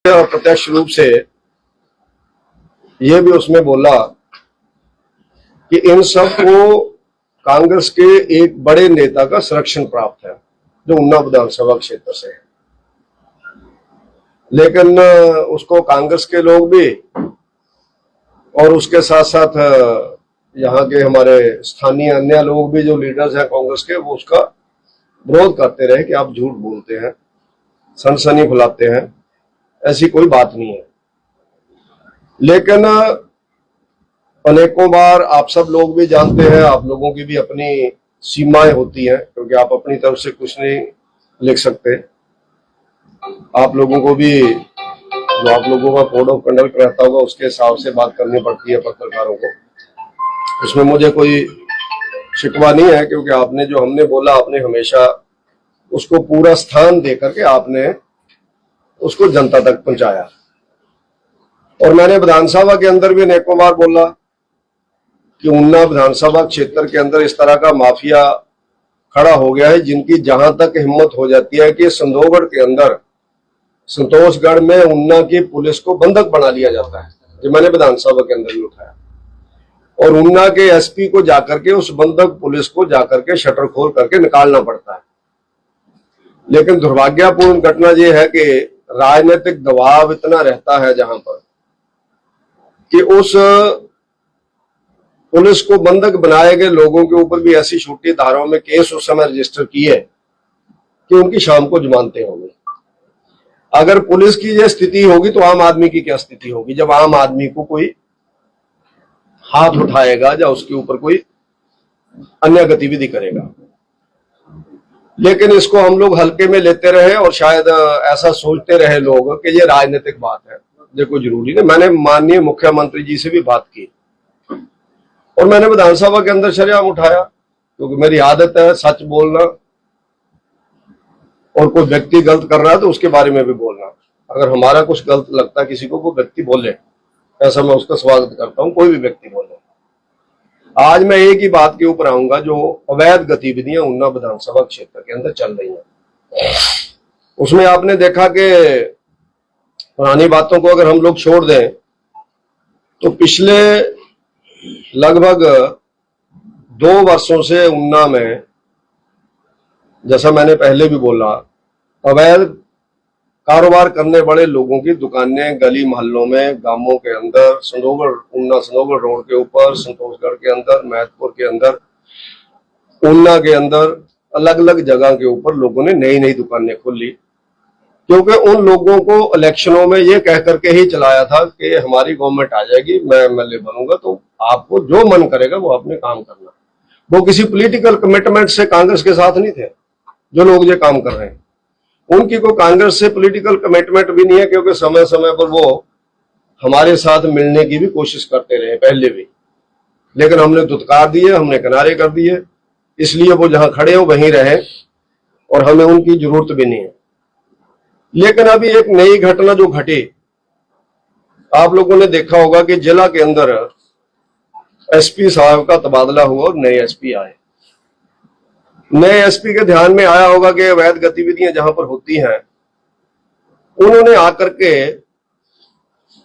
प्रत्यक्ष रूप से यह भी उसमें बोला कि इन सबको कांग्रेस के एक बड़े नेता का संरक्षण प्राप्त है जो उन्नाव विधानसभा क्षेत्र से है। लेकिन उसको कांग्रेस के लोग भी और उसके साथ साथ यहाँ के हमारे स्थानीय अन्य लोग भी जो लीडर्स हैं कांग्रेस के, वो उसका विरोध करते रहे कि आप झूठ बोलते हैं, सनसनी फैलाते हैं, ऐसी कोई बात नहीं है। लेकिन अनेकों बार आप सब लोग भी जानते हैं, आप लोगों की भी अपनी सीमाएं होती हैं, क्योंकि आप अपनी तरफ से कुछ नहीं लिख सकते। आप लोगों को भी जो आप लोगों का कोड ऑफ कंडक्ट रहता होगा उसके हिसाब से बात करनी पड़ती है पत्रकारों को। इसमें मुझे कोई शिकवा नहीं है, क्योंकि आपने जो हमने बोला आपने हमेशा उसको पूरा स्थान दे करके आपने उसको जनता तक पहुंचाया। और मैंने विधानसभा के अंदर भी अनेकों बार बोला कि उन्नाव विधानसभा क्षेत्र के अंदर इस तरह का माफिया खड़ा हो गया है जिनकी जहां तक हिम्मत हो जाती है कि संदोगढ़ के अंदर संतोषगढ़ में उन्ना की पुलिस को बंधक बना लिया जाता है। जो मैंने विधानसभा के अंदर भी उठाया और उन्ना के एसपी को जाकर के उस बंधक पुलिस को जाकर के शटर खोल करके निकालना पड़ता है। लेकिन दुर्भाग्यपूर्ण घटना यह है कि राजनीतिक दबाव इतना रहता है जहां पर कि उस पुलिस को बंधक बनाए गए लोगों के ऊपर भी ऐसी छोटी धाराओं में केस उस समय रजिस्टर किए कि उनकी शाम को जमानतें होंगी। अगर पुलिस की यह स्थिति होगी तो आम आदमी की क्या स्थिति होगी, जब आम आदमी को कोई हाथ उठाएगा या उसके ऊपर कोई अन्य गतिविधि करेगा। लेकिन इसको हम लोग हल्के में लेते रहे और शायद ऐसा सोचते रहे लोग कि ये राजनीतिक बात है, ये कोई जरूरी नहीं। मैंने माननीय मुख्यमंत्री जी से भी बात की और मैंने विधानसभा के अंदर शरेआम उठाया, क्योंकि मेरी आदत है सच बोलना और कोई व्यक्ति गलत कर रहा है तो उसके बारे में भी बोलना। अगर हमारा कुछ गलत लगता है किसी को, वो व्यक्ति बोले, ऐसा मैं उसका स्वागत करता हूं, कोई भी व्यक्ति बोले। आज मैं एक ही बात के ऊपर आऊंगा, जो अवैध गतिविधियां उन्नाव विधानसभा क्षेत्र के अंदर चल रही हैं। उसमें आपने देखा कि पुरानी बातों को अगर हम लोग छोड़ दें तो पिछले लगभग 2 वर्षों से उन्ना में, जैसा मैंने पहले भी बोला, अवैध कारोबार करने वाले लोगों की दुकानें गली मोहल्लों में, गांवों के अंदर, उन्ना संदोगढ़ रोड के ऊपर, संतोषगढ़ के अंदर, महतपुर के अंदर, उन्ना के अंदर, अलग अलग जगह के ऊपर लोगों ने नई नई दुकानें खोली, क्योंकि उन लोगों को इलेक्शनों में ये कह करके ही चलाया था कि हमारी गवर्नमेंट आ जाएगी, मैं एमएलए बनूंगा, तो आपको जो मन करेगा वो आपने काम करना। वो किसी पॉलिटिकल कमिटमेंट से कांग्रेस के साथ नहीं थे जो लोग ये काम कर रहे हैं। उनकी को कांग्रेस से पॉलिटिकल कमिटमेंट भी नहीं है, क्योंकि समय समय पर वो हमारे साथ मिलने की भी कोशिश करते रहे पहले भी, लेकिन हमने दुत्कार दिए, हमने किनारे कर दिए, इसलिए वो जहां खड़े हो वहीं रहे और हमें उनकी जरूरत भी नहीं है। लेकिन अभी एक नई घटना जो घटी, आप लोगों ने देखा होगा कि जिला के अंदर एसपी साहब का तबादला हुआ और नए एसपी आए। नए एसपी के ध्यान में आया होगा कि अवैध गतिविधियां जहां पर होती हैं, उन्होंने आकर के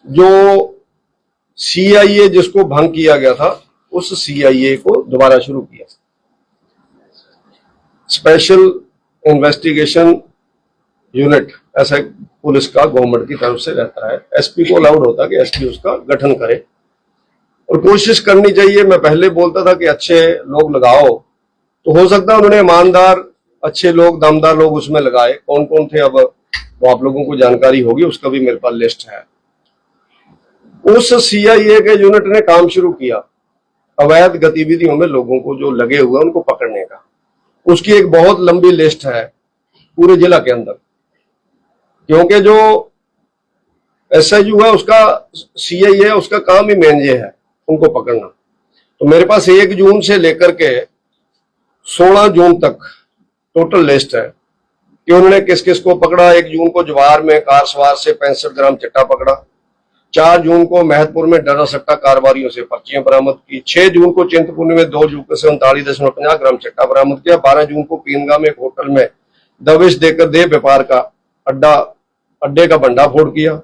जो सीआईए जिसको भंग किया गया था, उस सीआईए को दोबारा शुरू किया। स्पेशल इन्वेस्टिगेशन यूनिट, ऐसा पुलिस का गवर्नमेंट की तरफ से रहता है। एसपी को अलाउड होता है कि एसपी उसका गठन करे और कोशिश करनी चाहिए। मैं पहले बोलता था कि अच्छे लोग लगाओ, तो हो सकता है उन्होंने ईमानदार, अच्छे लोग, दमदार लोग उसमें लगाए। कौन कौन थे अब वो आप लोगों को जानकारी होगी, उसका भी मेरे पास लिस्ट है। उस सीआईए के यूनिट ने काम शुरू किया अवैध गतिविधियों में लोगों को जो लगे हुए उनको पकड़ने का। उसकी एक बहुत लंबी लिस्ट है पूरे जिला के अंदर, क्योंकि जो एसआईयू है उसका, सीआईए उसका काम ही मेन ये है उनको पकड़ना। तो मेरे पास 1 जून से लेकर के 16 जून तक टोटल लिस्ट है कि उन्होंने किस किस को पकड़ा। 1 जून को जवार में कार सवार से 65 ग्राम चिट्टा पकड़ा। 4 जून को महतपुर में डरा सट्टा कारोबारियों से पर्चियां बरामद की। 6 जून को चिंतपूर्णी में 2 जुग से 39.50 ग्राम चिट्टा बरामद किया। 12 जून को पीनगा में एक होटल में दबिश देकर देह व्यापार का अड्डा अड्डे का भंडाफोड़ किया।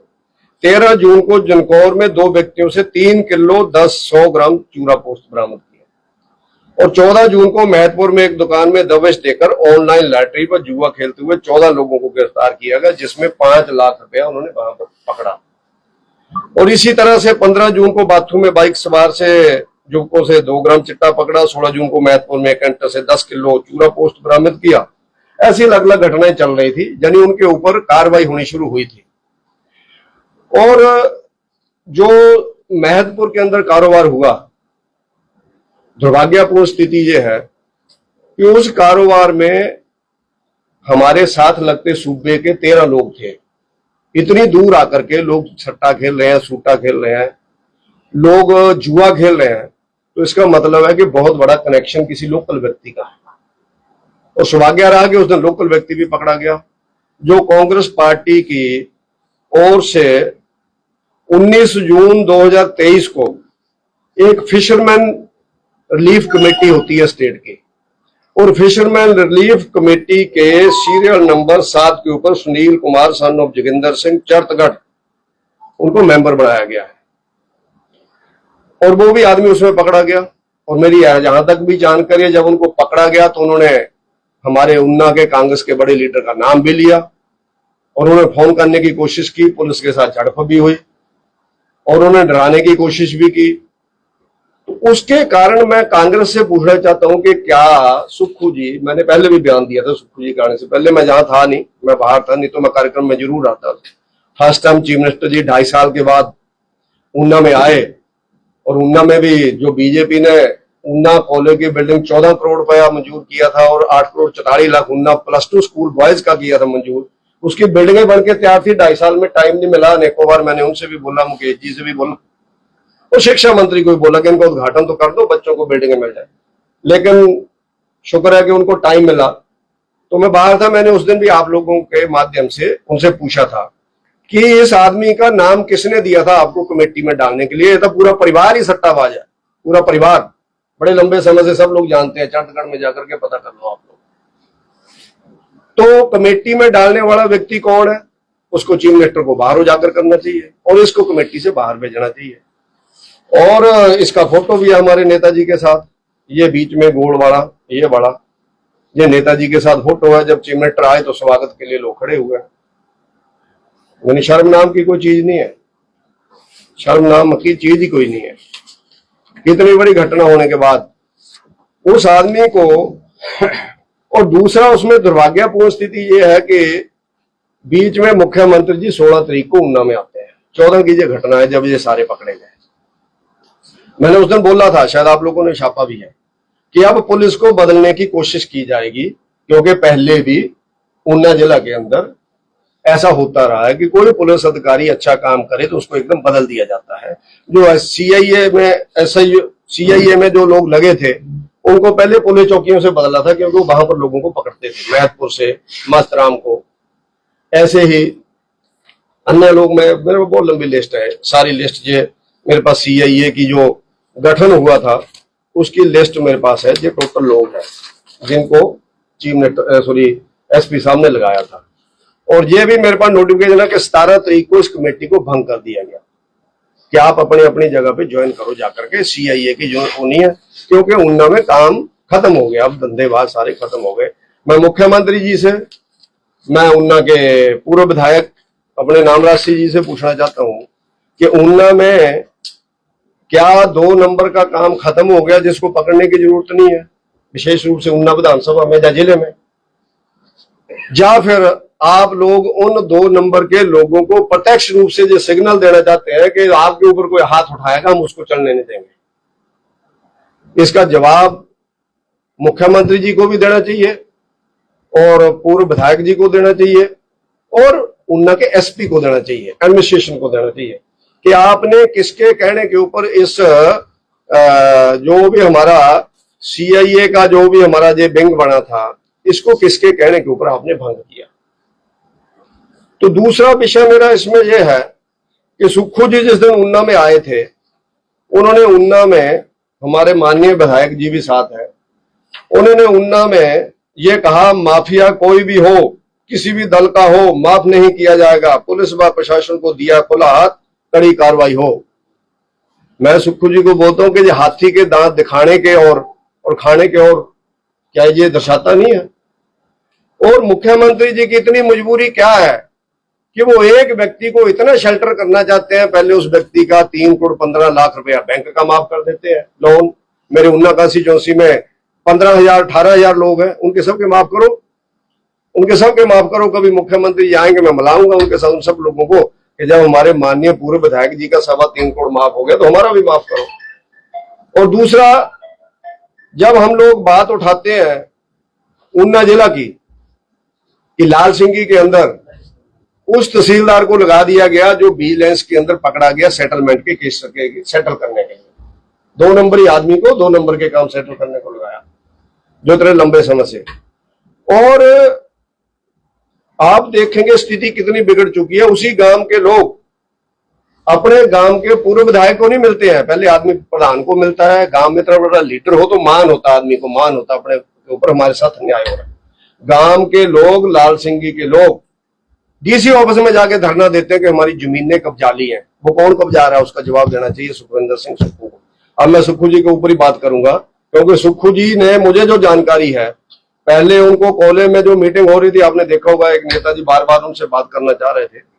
13 जून को जनकौर में 2 व्यक्तियों से 3 किलो 100 ग्राम चूरा पोस्ट बरामद किया। और 14 जून को महतपुर में एक दुकान में दबिश देकर ऑनलाइन लॉटरी पर जुआ खेलते हुए 14 लोगों को गिरफ्तार किया गया, जिसमें 5 लाख रुपया उन्होंने वहां पर पकड़ा। और इसी तरह से 15 जून को बाथू में बाइक सवार से युवकों से 2 ग्राम चिट्टा पकड़ा। 16 जून को महतपुर में कैंटर से 10 किलो चूरा पोस्ट बरामद किया। ऐसी अलग अलग घटनाएं चल रही थी, यानी उनके ऊपर कार्रवाई होनी शुरू हुई थी। और जो महतपुर के अंदर कारोबार हुआ, दुर्भाग्यपूर्ण स्थिति यह है कि उस कारोबार में हमारे साथ लगते सूबे के 13 लोग थे। इतनी दूर आकर के लोग सट्टा खेल रहे हैं, सूटा खेल रहे हैं, लोग जुआ खेल रहे हैं, तो इसका मतलब है कि बहुत बड़ा कनेक्शन किसी लोकल व्यक्ति का है। और सौभाग्य रहा कि उस दिन लोकल व्यक्ति भी पकड़ा गया, जो कांग्रेस पार्टी की ओर से 19 जून 2023 को एक फिशरमैन रिलीफ कमेटी होती है स्टेट की, और फिशरमैन रिलीफ कमेटी के सीरियल नंबर 7 के ऊपर सुनील कुमार सन ऑफ जोगिंदर सिंह चरतगढ़, उनको मेंबर बनाया गया है। और वो भी आदमी उसमें पकड़ा गया। और मेरी जहां तक भी जानकारी है, जब उनको पकड़ा गया तो उन्होंने हमारे उन्ना के कांग्रेस के बड़े लीडर का नाम भी लिया, और उन्होंने फोन करने की कोशिश की, पुलिस के साथ झड़प भी हुई, और उन्होंने डराने की कोशिश भी की। तो उसके कारण मैं कांग्रेस से पूछना चाहता हूं कि क्या सुक्खू जी, मैंने पहले भी बयान दिया था सुक्खू जी के आने से पहले, मैं जहां था नहीं, मैं बाहर था, नहीं तो मैं कार्यक्रम में जरूर आता था। फर्स्ट टाइम चीफ मिनिस्टर जी 2.5 साल के बाद ऊना में आए, और ऊना में भी जो बीजेपी ने ऊना कॉलेज की बिल्डिंग 14 करोड़ रुपया मंजूर किया था, और 8 करोड़ 44 लाख ऊना +2 स्कूल बॉयज का किया था मंजूर, उसकी बिल्डिंगें बन के तैयार थी। 2.5 साल में टाइम नहीं मिला। अनेकों बार मैंने उनसे भी बोला, मुकेश जी से भी बोला, और शिक्षा मंत्री को भी बोला कि इनका उद्घाटन तो कर दो, बच्चों को बिल्डिंगें मिल जाए। लेकिन शुक्र है कि उनको टाइम मिला। तो मैं बाहर था, मैंने उस दिन भी आप लोगों के माध्यम से उनसे पूछा था कि इस आदमी का नाम किसने दिया था आपको कमेटी में डालने के लिए? ये तो पूरा परिवार ही सट्टाबाज है, पूरा परिवार, बड़े लंबे समय से सब लोग जानते हैं, चंडगढ़ में जाकर के पता कर लो आप लोग। तो कमेटी में डालने वाला व्यक्ति कौन है? उसको चीफ मिनिस्टर को बाहर जाकर करना चाहिए, और इसको कमेटी से बाहर भेजना चाहिए। और इसका फोटो भी है हमारे नेताजी के साथ, ये बीच में गोल वाला, ये बड़ा, ये नेताजी के साथ फोटो है। जब चीफ मिनिस्टर आए तो स्वागत के लिए लोग खड़े हुए हैं। यानी शर्म नाम की कोई चीज नहीं है, शर्म नाम की चीज ही कोई नहीं है। इतनी बड़ी घटना होने के बाद उस आदमी को और दूसरा उसमें दुर्भाग्यपूर्ण स्थिति ये है कि बीच में मुख्यमंत्री जी 16 तारीख को ऊना में आते हैं। 14 की ये घटना है जब ये सारे पकड़े गए। मैंने उस दिन बोला था, शायद आप लोगों ने छापा भी है, कि अब पुलिस को बदलने की कोशिश की जाएगी, क्योंकि पहले भी ऊना जिला के अंदर ऐसा होता रहा है कि कोई पुलिस अधिकारी अच्छा काम करे तो उसको एकदम बदल दिया जाता है। जो सीआईए में जो लोग लगे थे उनको पहले पुलिस चौकियों से बदला था, क्योंकि वो वहां पर लोगों को पकड़ते थे, महतपुर से मस्तराम को, ऐसे ही अन्य लोग। मेरे को बहुत लंबी लिस्ट है, सारी लिस्ट ये मेरे पास सीआईए की जो गठन हुआ था उसकी लिस्ट मेरे पास है। ये टोटल लोग हैं जिनको चीफ मिनिस्टर एसपी साहब ने लगाया था। और ये भी मेरे पास नोटिफिकेशन है कि 17 तारीख को इस कमेटी को भंग कर दिया गया कि आप अपनी अपनी जगह पे ज्वाइन करो जाकर के। सीआईए की ज्वाइन होनी है, क्योंकि उन्ना में काम खत्म हो गया, अब धंधेबाज सारे खत्म हो गए। मैं मुख्यमंत्री जी से, मैं उन्ना के पूर्व विधायक अपने नामराज सिंह जी से पूछना चाहता हूं कि उन्ना में क्या 2 नंबर का काम खत्म हो गया जिसको पकड़ने की जरूरत नहीं है, विशेष रूप से उन्ना विधानसभा में या जिले में? या फिर आप लोग उन 2 नंबर के लोगों को प्रत्यक्ष रूप से जो सिग्नल देना चाहते हैं कि आपके ऊपर कोई हाथ उठाएगा हम उसको चलने नहीं देंगे? इसका जवाब मुख्यमंत्री जी को भी देना चाहिए, और पूर्व विधायक जी को देना चाहिए, और उन्ना के एसपी को देना चाहिए, एडमिनिस्ट्रेशन को देना चाहिए कि आपने किसके कहने के ऊपर इस जो भी हमारा सीआईए का जो भी हमारा जो विंग बना था, इसको किसके कहने के ऊपर आपने भंग किया। तो दूसरा विषय मेरा इसमें यह है कि सुक्खू जी जिस दिन उन्ना में आए थे, उन्होंने उन्ना में, हमारे माननीय विधायक जी भी साथ हैं, उन्होंने उन्ना में यह कहा माफिया कोई भी हो, किसी भी दल का हो माफ नहीं किया जाएगा। पुलिस व प्रशासन को दिया खुला हाथ, कड़ी कार्रवाई हो। मैं सुक्खू जी को बोलता हूं कि ये हाथी के दांत दिखाने के और खाने के और क्या ये दर्शाता नहीं है? और मुख्यमंत्री जी की इतनी मजबूरी क्या है कि वो एक व्यक्ति को इतना शेल्टर करना चाहते हैं, पहले उस व्यक्ति का 3 करोड़ 15 लाख रुपया बैंक का माफ कर देते हैं लोन। मेरे उन्ना काशी चौंसी में 15,000 18,000 लोग हैं, उनके सबके माफ करो, उनके सबके माफ करो। कभी मुख्यमंत्री जी आएंगे, मैं मिलाऊंगा उनके साथ, उन सब लोगों को कि जब हमारे माननीय पूर्व विधायक जी का 3.25 करोड़ माफ हो गया तो हमारा भी माफ करो। और दूसरा, जब हम लोग बात उठाते हैं ऊना जिला की कि लाल सिंगी के अंदर उस तहसीलदार को लगा दिया गया जो विजिलेंस के अंदर पकड़ा गया सेटलमेंट के केस सेटल करने के लिए, 2 नंबरी आदमी को 2 नंबर के काम सेटल करने को लगाया जो इतने लंबे समय से। और आप देखेंगे स्थिति कितनी बिगड़ चुकी है। उसी गांव के लोग अपने गांव के पूर्व विधायक को नहीं मिलते हैं, पहले आदमी प्रधान को मिलता है। गांव में इतना बड़ा लीडर हो तो मान होता, आदमी को मान होता, अपने ऊपर हमारे साथ अन्याय हो रहा है। गांव के लोग, लाल सिंगी के लोग डीसी ऑफिस में जाके धरना देते हैं कि हमारी जमीनें कब्जा ली हैं। वो कौन कब्जा रहा है उसका जवाब देना चाहिए सुखविंदर सिंह सुक्खू को। अब मैं सुक्खू जी के ऊपर ही बात करूंगा क्योंकि सुक्खू जी ने मुझे जो जानकारी है, पहले उनको कोले में जो मीटिंग हो रही थी, आपने देखा होगा, एक नेताजी बार बार उनसे बात करना चाह रहे थे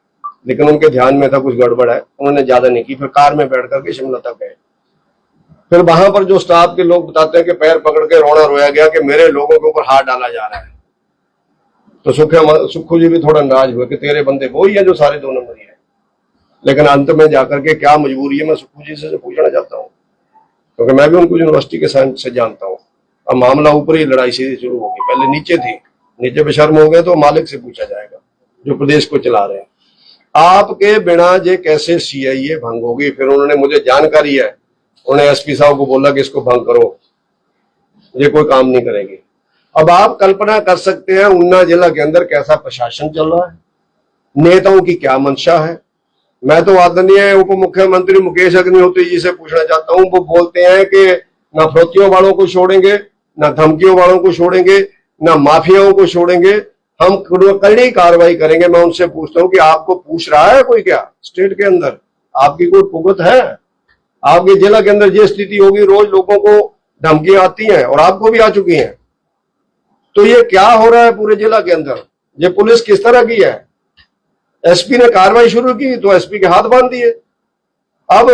लेकिन उनके ध्यान में था कुछ गड़बड़ है, उन्होंने ज्यादा नहीं की। फिर कार में बैठ करके शिमला तक गए। फिर वहां पर जो स्टाफ के लोग बताते हैं कि पैर पकड़ के रोना रोया गया कि मेरे लोगों के ऊपर हाथ डाला जा रहा है। तो सुक्खू जी भी थोड़ा नाराज हुए कि तेरे बंदे वो ही है जो सारे 2 नंबर ही है। लेकिन अंत में जाकर के क्या मजबूरी है, मैं सुक्खू जी से पूछना चाहता हूँ क्योंकि मैं भी उनको यूनिवर्सिटी के साइंस से जानता हूँ। अब मामला ऊपर ही लड़ाई सीधी शुरू होगी, पहले नीचे थी, नीचे बेशर्म हो गए तो मालिक से पूछा जाएगा जो प्रदेश को चला रहे हैं। आपके बिना ये कैसे सीआईए भंग होगी? फिर उन्होंने, मुझे जानकारी है, उन्होंने एसपी साहब को बोला कि इसको भंग करो, ये कोई काम नहीं करेगी। अब आप कल्पना कर सकते हैं ऊना जिला के अंदर कैसा प्रशासन चल रहा है, नेताओं की क्या मंशा है। मैं तो आदरणीय उप मुख्यमंत्री मुकेश अग्निहोत्री जी से पूछना चाहता हूं, वो बोलते हैं कि ना फरोतियों वालों को छोड़ेंगे, ना धमकियों वालों को छोड़ेंगे, ना माफियाओं को छोड़ेंगे, हम कड़ी कार्रवाई करेंगे। मैं उनसे पूछता हूं कि आपको पूछ रहा है कोई क्या स्टेट के अंदर? आपकी कोई पुगत है? आपके जिला के अंदर ये स्थिति होगी, रोज लोगों को धमकियां आती हैं और आपको भी आ चुकी हैं। तो ये क्या हो रहा है पूरे जिला के अंदर? ये पुलिस किस तरह की है? एसपी ने कार्रवाई शुरू की तो एसपी के हाथ बांध दिए। अब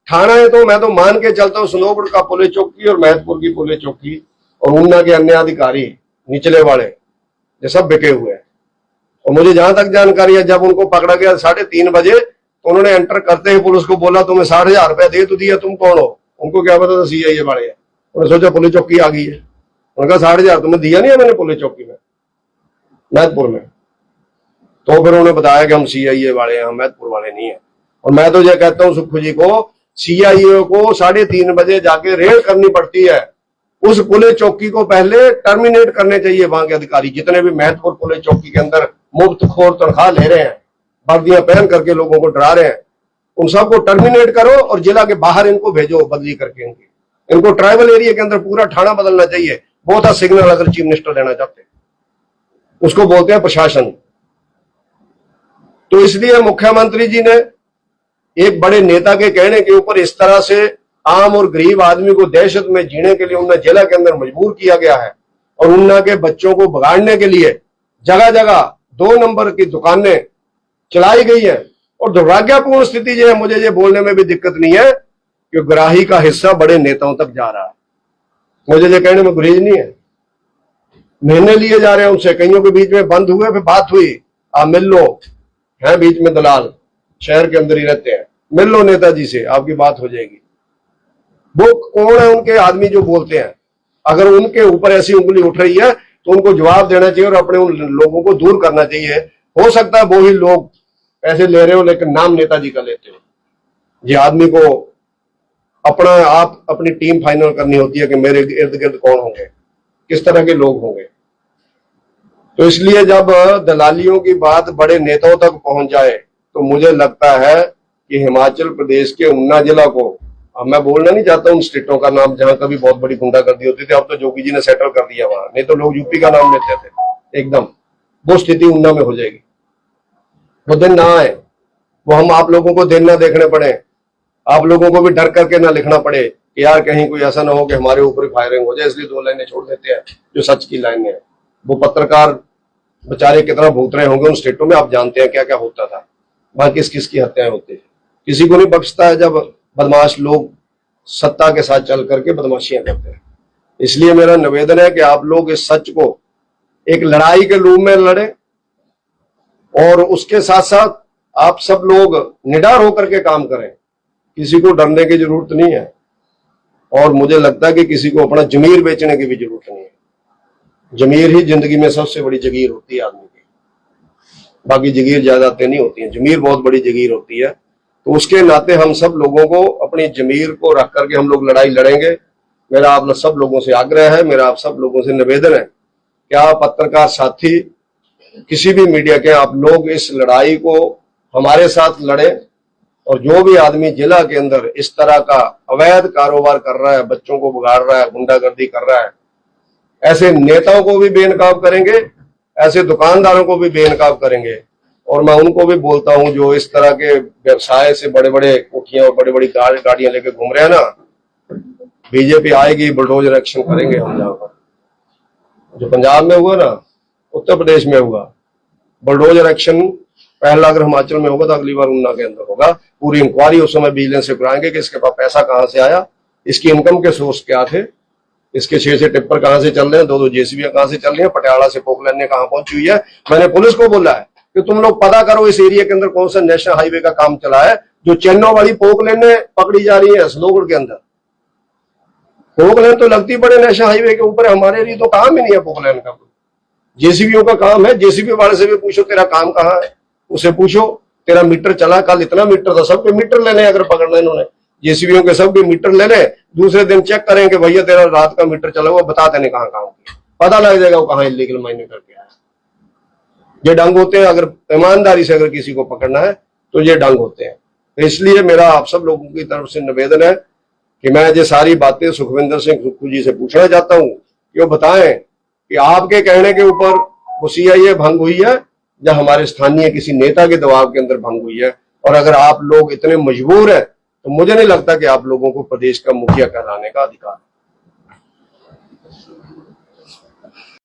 थाना है तो मैं तो मान के चलता हूं सनोबड़ का पुलिस चौकी और महतपुर की पुलिस चौकी और ऊना के अन्य अधिकारी निचले वाले ये सब बिके हुए हैं। और मुझे जहां तक जानकारी है, जब उनको पकड़ा गया 3:30 बजे तो उन्होंने एंटर करते ही पुलिस को बोला तुम्हें 60,000 रुपया दे तो दिया, तुम कौन हो? उनको क्या पता था सीआईए वाले हैं। उन्होंने सोचा पुलिस चौकी आ गई है, उनका 60,000 तुम्हें दिया नहीं है मैंने पुलिस चौकी में महतपुर में। तो फिर उन्होंने बताया कि हम सीआईए वाले हैं, हम महतपुर वाले नहीं है। और मैं तो ये कहता हूं सुक्खू जी को, सीआईए को 3:30 बजे जाके रेड करनी पड़ती है। उस पुलिस चौकी को पहले टर्मिनेट करने चाहिए। वहां के अधिकारी जितने भी महतपुर पुलिस चौकी के अंदर मुफ्त खोर तनख्वाह ले रहे हैं, वर्दियां पहन करके लोगों को डरा रहे हैं, उन सबको टर्मिनेट करो और जिला के बाहर इनको भेजो बदली करके। इनको ट्राइबल एरिया के अंदर पूरा थाना बदलना चाहिए। बहुत सा सिग्नल अगर चीफ मिनिस्टर देना चाहते हैं, उसको बोलते हैं प्रशासन। तो इसलिए मुख्यमंत्री जी ने एक बड़े नेता के कहने के ऊपर इस तरह से आम और गरीब आदमी को दहशत में जीने के लिए ऊना जिला के अंदर मजबूर किया गया है। और ऊना के बच्चों को बिगाड़ने के लिए जगह जगह 2 नंबर की दुकानें चलाई गई है। और दुर्भाग्यपूर्ण स्थिति जो है, मुझे ये बोलने में भी दिक्कत नहीं है कि ग्राही का हिस्सा बड़े नेताओं तक जा रहा है। मुझे ये कहने में गुरेज नहीं है। महीने लिए जा रहे हैं उनसे, कईयों के बीच में बंद हुए, फिर बात हुई, आप मिल लो, है बीच में दलाल शहर के अंदर ही रहते हैं, मिल लो नेताजी से, आपकी बात हो जाएगी। वो कौन है उनके आदमी जो बोलते हैं? अगर उनके ऊपर ऐसी उंगली उठ रही है तो उनको जवाब देना चाहिए और अपने उन लोगों को दूर करना चाहिए। हो सकता है वो ही लोग पैसे ले रहे हो लेकिन नाम नेताजी का लेते हो। ये आदमी को अपना आप अपनी टीम फाइनल करनी होती है कि मेरे इर्द गिर्द कौन होंगे, किस तरह के लोग होंगे। तो इसलिए जब दलालियों की बात बड़े नेताओं तक पहुंच जाए तो मुझे लगता है कि हिमाचल प्रदेश के ऊना जिला को, अब मैं बोलना नहीं चाहता उन स्टेटों का नाम जहां कभी बहुत बड़ी गुंडागर्दी होती थी, अब तो जोगी जी ने सेटल कर दिया वहां, नहीं तो लोग यूपी का नाम लेते थे एकदम। वो स्थिति ऊना में हो जाएगी। वो दिन ना आए, वो हम आप लोगों को दिन ना देखने पड़े, आप लोगों को भी डर करके ना लिखना पड़े कि यार कहीं कोई ऐसा ना हो कि हमारे ऊपर फायरिंग हो जाए, इसलिए 2 लाइनें छोड़ देते हैं जो सच की लाइनें हैं। वो पत्रकार बेचारे कितना भूत रहे होंगे उन स्टेटों में, आप जानते हैं क्या क्या होता था, वहां किस किस की हत्याएं होती है। किसी को नहीं बख्शता है जब बदमाश लोग सत्ता के साथ चल करके बदमाशियां करते हैं। इसलिए मेरा निवेदन है कि आप लोग इस सच को एक लड़ाई के रूप में लड़े, और उसके साथ साथ आप सब लोग निडर होकर के काम करें। किसी को डरने की जरूरत नहीं है, और मुझे लगता है कि किसी को अपना जमीर बेचने की भी जरूरत नहीं है। जमीर ही जिंदगी में सबसे बड़ी जगीर होती है आदमी की, बाकी जगीर जायदादें नहीं होती हैं, जमीर बहुत बड़ी जगीर होती है। तो उसके नाते हम सब लोगों को अपनी जमीर को रख करके हम लोग लड़ाई लड़ेंगे। मेरा आप सब लोगों से आग्रह है, मेरा आप सब लोगों से निवेदन है कि आप पत्रकार साथी, किसी भी मीडिया के आप लोग इस लड़ाई को हमारे साथ लड़े, और जो भी आदमी जिला के अंदर इस तरह का अवैध कारोबार कर रहा है, बच्चों को बिगाड़ रहा है, गुंडागर्दी कर रहा है, ऐसे नेताओं को भी बेनकाब करेंगे, ऐसे दुकानदारों को भी बेनकाब करेंगे। और मैं उनको भी बोलता हूं जो इस तरह के व्यवसाय से बड़े बड़े कोठियां और बड़ी बड़ी गाड़ियां लेके घूम रहे हैं ना, बीजेपी आएगी, बुलडोजर एक्शन करेंगे हम। यहाँ पर जो पंजाब में हुआ ना, उत्तर प्रदेश में हुआ, बुलडोजर एक्शन पहला अगर हिमाचल में होगा तो अगली बार ऊना के अंदर होगा। पूरी इंक्वायरी उस समय विजिलेंस से कराएंगे कि इसके पास पैसा कहां से आया, इसकी इनकम के सोर्स क्या थे, इसके 6 टिप्पर कहां से चल रहे हैं, 2 जेसीबी कहां से चल रही है, पटियाला से पोकलैंड कहां पहुंची हुई है। मैंने पुलिस को बोला है कि तुम लोग पता करो इस एरिया के अंदर कौन सा नेशनल हाईवे का काम चला है जो चेन्नई वाली पोकलैंड पकड़ी जा रही है स्लोगढ़ के अंदर। पोकलैंड तो लगती बड़े नेशनल हाईवे के ऊपर है, हमारे एरिया तो काम ही नहीं है पोकलैंड का। जेसीबीओ का काम है, जेसीबी वाले से भी पूछो तेरा काम कहाँ है, उसे पूछो तेरा मीटर चला, कल इतना मीटर था, सबके मीटर लेने अगर पकड़ना इन्होंने, जेसीबीओ के सबके मीटर ले ले, दूसरे दिन चेक करेंगे भैया तेरा रात का मीटर चला हुआ, बता देने कहाँ काम किया, पता लग जाएगा वो कहाँ इलीगल माइनिंग करके आया। ये डंग होते हैं, अगर ईमानदारी से अगर किसी को पकड़ना है तो ये डंग होते हैं। तो इसलिए मेरा आप सब लोगों की तरफ से निवेदन है कि मैं ये सारी बातें सुखविंदर सिंह सुक्खू जी से पूछना चाहता हूँ कि वो बताएं कि आपके कहने के ऊपर वो सीआईए भंग हुई है या हमारे स्थानीय किसी नेता के दबाव के अंदर भंग हुई है। और अगर आप लोग इतने मजबूर हैं तो मुझे नहीं लगता कि आप लोगों को प्रदेश का मुखिया कहलाने का अधिकार है।